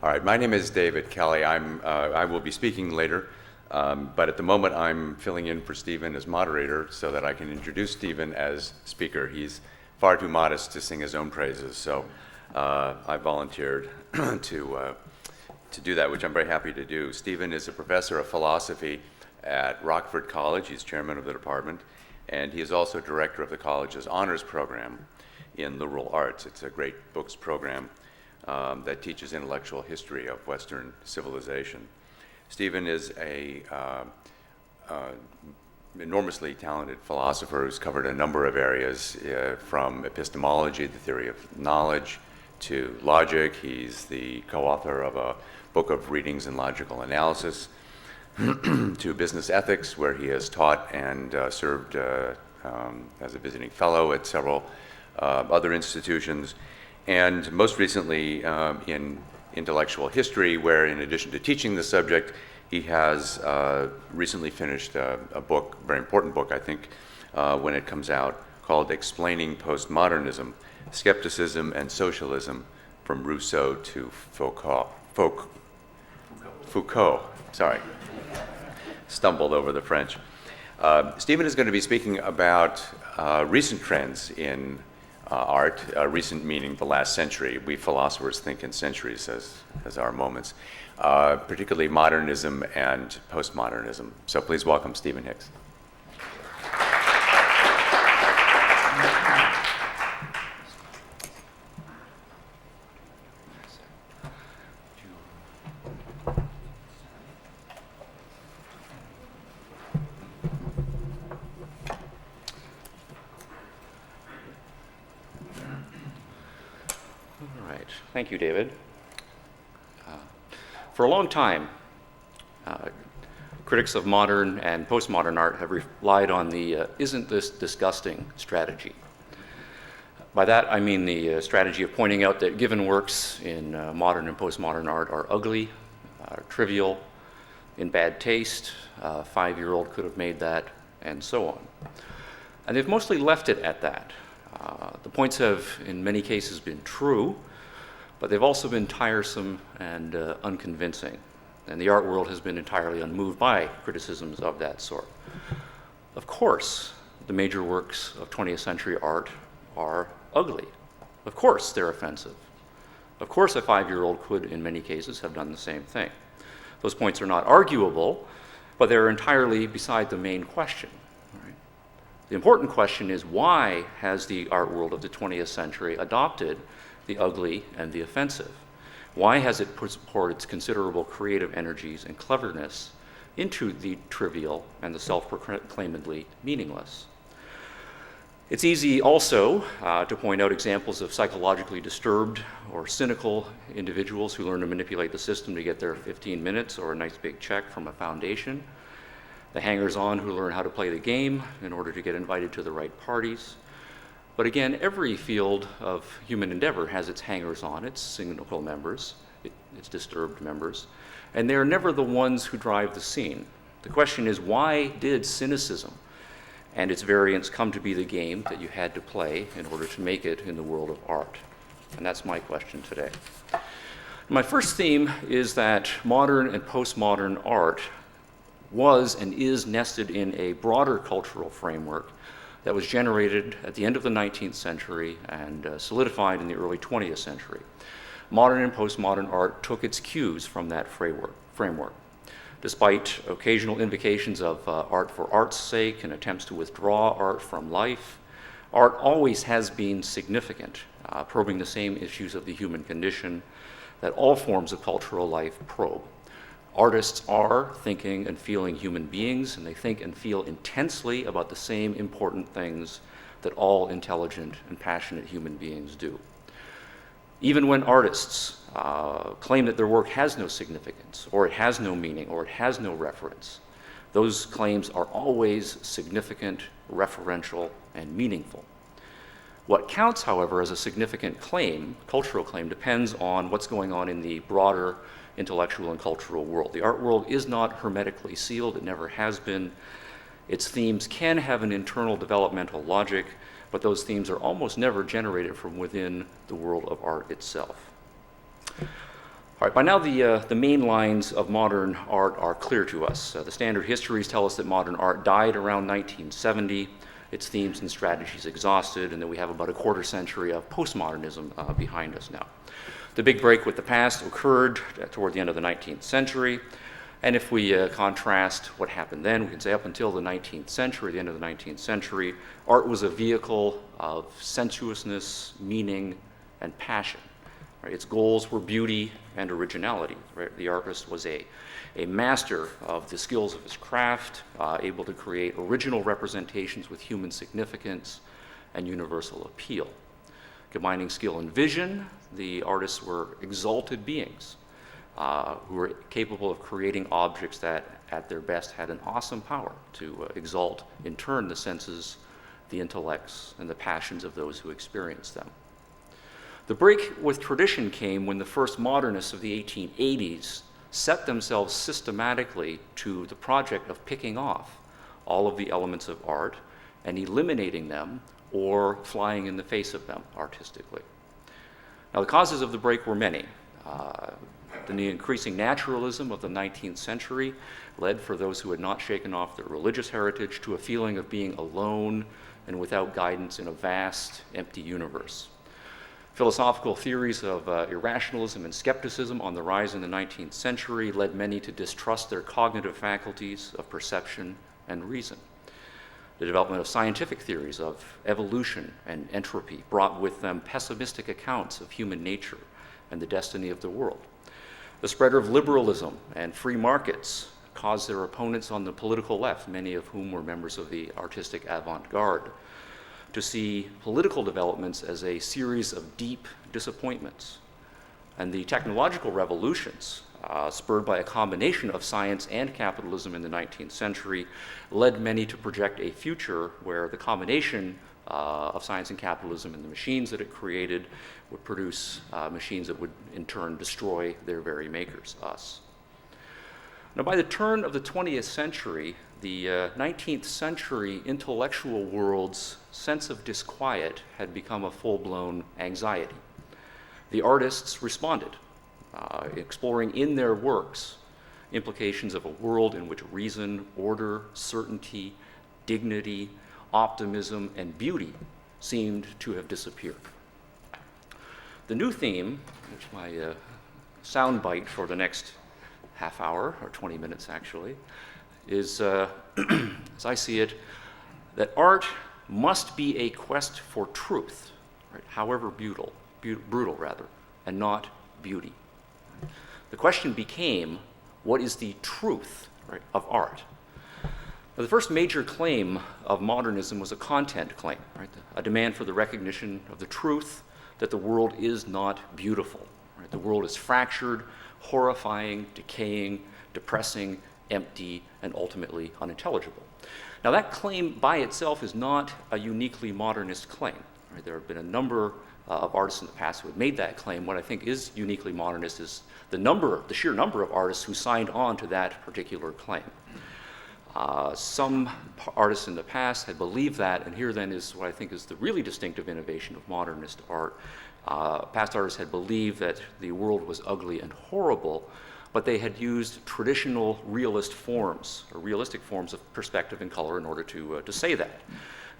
All right, my name is David Kelley. I will be speaking later, but at the moment I'm filling in for Stephen as moderator so that I can introduce Stephen as speaker. He's far too modest to sing his own praises, so I volunteered to do that, which I'm very happy to do. Stephen is a professor of philosophy at Rockford College. He's chairman of the department, and he is also director of the college's honors program in liberal arts. It's a great books program that teaches intellectual history of Western civilization. Stephen is a enormously talented philosopher who's covered a number of areas, from epistemology, the theory of knowledge, to logic. He's the co-author of a book of readings and logical analysis, to business ethics, where he has taught and served as a visiting fellow at several other institutions, and most recently in intellectual history, where in addition to teaching the subject, he has recently finished a book, a very important book, I think, when it comes out, called Explaining Postmodernism, Skepticism and Socialism from Rousseau to Foucault, sorry. Stumbled over the French. Stephen is going to be speaking about recent trends in art, recent meaning the last century. We philosophers think in centuries as our moments, particularly modernism and postmodernism. So please welcome Stephen Hicks. Thank you, David. For a long time, critics of modern and postmodern art have relied on the "isn't this disgusting" strategy. By that, I mean the strategy of pointing out that given works in modern and postmodern art are ugly, trivial, in bad taste, a 5-year-old could have made that, and so on. And they've mostly left it at that. The points have, in many cases, been true, but they've also been tiresome and unconvincing. And the art world has been entirely unmoved by criticisms of that sort. Of course, the major works of 20th century art are ugly. Of course, they're offensive. Of course, a 5-year-old could, in many cases, have done the same thing. Those points are not arguable, but they're entirely beside the main question. Right? The important question is, why has the art world of the 20th century adopted the ugly and the offensive? Why has it poured its considerable creative energies and cleverness into the trivial and the self-proclaimedly meaningless? It's easy also to point out examples of psychologically disturbed or cynical individuals who learn to manipulate the system to get their 15 minutes or a nice big check from a foundation, the hangers-on who learn how to play the game in order to get invited to the right parties. But again, every field of human endeavor has its hangers-on, its cynical members, its disturbed members, and they're never the ones who drive the scene. The question is, why did cynicism and its variants come to be the game that you had to play in order to make it in the world of art? And that's my question today. My first theme is that modern and postmodern art was and is nested in a broader cultural framework that was generated at the end of the 19th century and solidified in the early 20th century. Modern and postmodern art took its cues from that framework. Despite occasional invocations of art for art's sake and attempts to withdraw art from life, art always has been significant, probing the same issues of the human condition that all forms of cultural life probe. Artists are thinking and feeling human beings, and they think and feel intensely about the same important things that all intelligent and passionate human beings do. Even when artists claim that their work has no significance, or it has no meaning, or it has no reference, those claims are always significant, referential, and meaningful. What counts, however, as a significant claim, cultural claim, depends on what's going on in the broader intellectual and cultural world. The art world is not hermetically sealed, it never has been. Its themes can have an internal developmental logic, but those themes are almost never generated from within the world of art itself. All right, by now the main lines of modern art are clear to us. The standard histories tell us that modern art died around 1970, its themes and strategies exhausted, and that we have about a quarter century of postmodernism behind us now. The big break with the past occurred toward the end of the 19th century, and if we contrast what happened then, we can say up until the 19th century, the end of the 19th century, art was a vehicle of sensuousness, meaning, and passion. Right? Its goals were beauty and originality. Right? The artist was a master of the skills of his craft, able to create original representations with human significance and universal appeal. Combining skill and vision, the artists were exalted beings who were capable of creating objects that, at their best, had an awesome power to exalt, in turn, the senses, the intellects, and the passions of those who experienced them. The break with tradition came when the first modernists of the 1880s set themselves systematically to the project of picking off all of the elements of art and eliminating them or flying in the face of them artistically. Now, the causes of the break were many. The increasing naturalism of the 19th century led, for those who had not shaken off their religious heritage, to a feeling of being alone and without guidance in a vast, empty universe. Philosophical theories of irrationalism and skepticism on the rise in the 19th century led many to distrust their cognitive faculties of perception and reason. The development of scientific theories of evolution and entropy brought with them pessimistic accounts of human nature and the destiny of the world. The spread of liberalism and free markets caused their opponents on the political left, many of whom were members of the artistic avant-garde, to see political developments as a series of deep disappointments. And the technological revolutions, spurred by a combination of science and capitalism in the 19th century, led many to project a future where the combination of science and capitalism and the machines that it created would produce machines that would in turn destroy their very makers, us. Now, by the turn of the 20th century, the 19th century intellectual world's sense of disquiet had become a full-blown anxiety. The artists responded, exploring in their works implications of a world in which reason, order, certainty, dignity, optimism, and beauty seemed to have disappeared. The new theme, which is my soundbite for the next half hour, or 20 minutes actually, is, as I see it, that art must be a quest for truth, right? However brutal, and not beauty. The question became, what is the truth, right, of art? Now, the first major claim of modernism was a content claim, right? A demand for the recognition of the truth that the world is not beautiful. Right? The world is fractured, horrifying, decaying, depressing, empty, and ultimately unintelligible. Now, that claim by itself is not a uniquely modernist claim. Right? There have been a number of artists in the past who have made that claim. What I think is uniquely modernist is the sheer number of artists who signed on to that particular claim. Some artists in the past had believed that, and here then is what I think is the really distinctive innovation of modernist art. Past artists had believed that the world was ugly and horrible, but they had used traditional realistic forms of perspective and color in order to say that.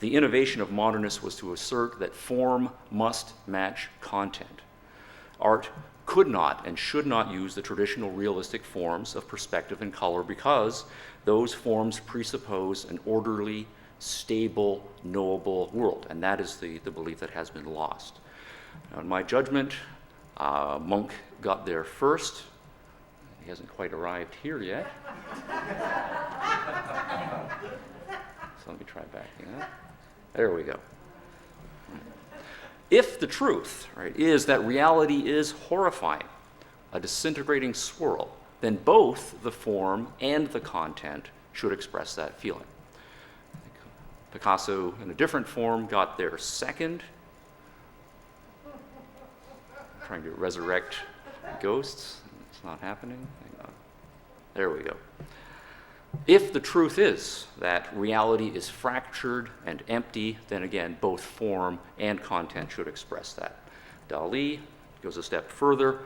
The innovation of modernists was to assert that form must match content. Art could not and should not use the traditional realistic forms of perspective and color because those forms presuppose an orderly, stable, knowable world, and that is the belief that has been lost. Now, in my judgment, Munch got there first. He hasn't quite arrived here yet. So let me try backing up. There we go. If the truth, right, is that reality is horrifying, a disintegrating swirl, then both the form and the content should express that feeling. Picasso, in a different form, got there second, trying to resurrect ghosts. It's not happening. Hang on. There we go. If the truth is that reality is fractured and empty, then again, both form and content should express that. Dali goes a step further.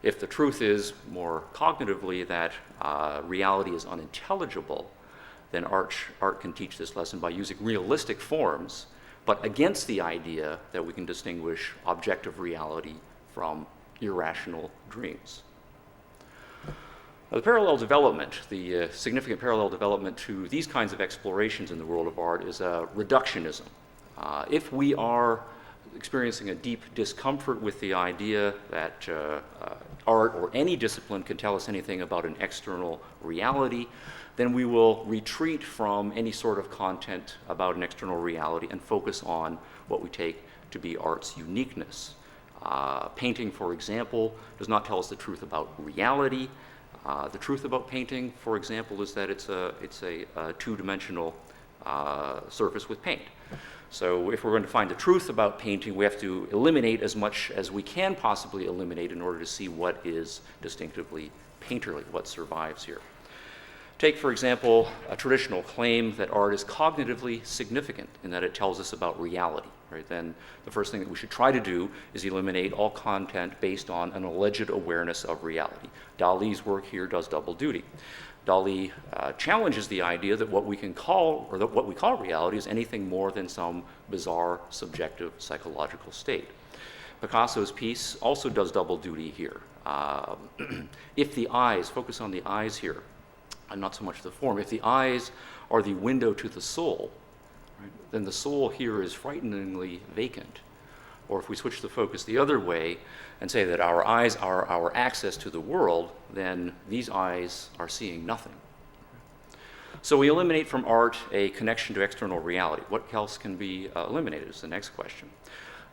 If the truth is more cognitively that reality is unintelligible, then art can teach this lesson by using realistic forms, but against the idea that we can distinguish objective reality from irrational dreams. Now, the parallel development, the significant parallel development to these kinds of explorations in the world of art is reductionism. If we are experiencing a deep discomfort with the idea that art or any discipline can tell us anything about an external reality, then we will retreat from any sort of content about an external reality and focus on what we take to be art's uniqueness. Painting, for example, does not tell us the truth about reality. The truth about painting, for example, is that it's a two-dimensional surface with paint. So if we're going to find the truth about painting, we have to eliminate as much as we can possibly eliminate in order to see what is distinctively painterly, what survives here. Take, for example, a traditional claim that art is cognitively significant in that it tells us about reality. Right? Then the first thing that we should try to do is eliminate all content based on an alleged awareness of reality. Dali's work here does double duty. Dali challenges the idea that what we can call, or that what we call reality, is anything more than some bizarre, subjective, psychological state. Picasso's piece also does double duty here. If the eyes, focus on the eyes here, and not so much the form, if the eyes are the window to the soul, right, then the soul here is frighteningly vacant. Or if we switch the focus the other way and say that our eyes are our access to the world, then these eyes are seeing nothing. So we eliminate from art a connection to external reality. What else can be eliminated is the next question.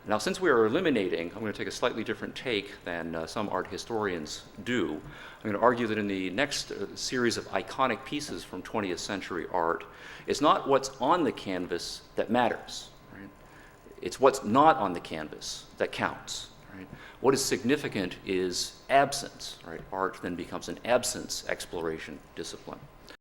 Now, since we are eliminating, I'm going to take a slightly different take than some art historians do. I'm going to argue that in the next series of iconic pieces from 20th century art, it's not what's on the canvas that matters. Right? It's what's not on the canvas that counts. Right? What is significant is absence. Right? Art then becomes an absence exploration discipline.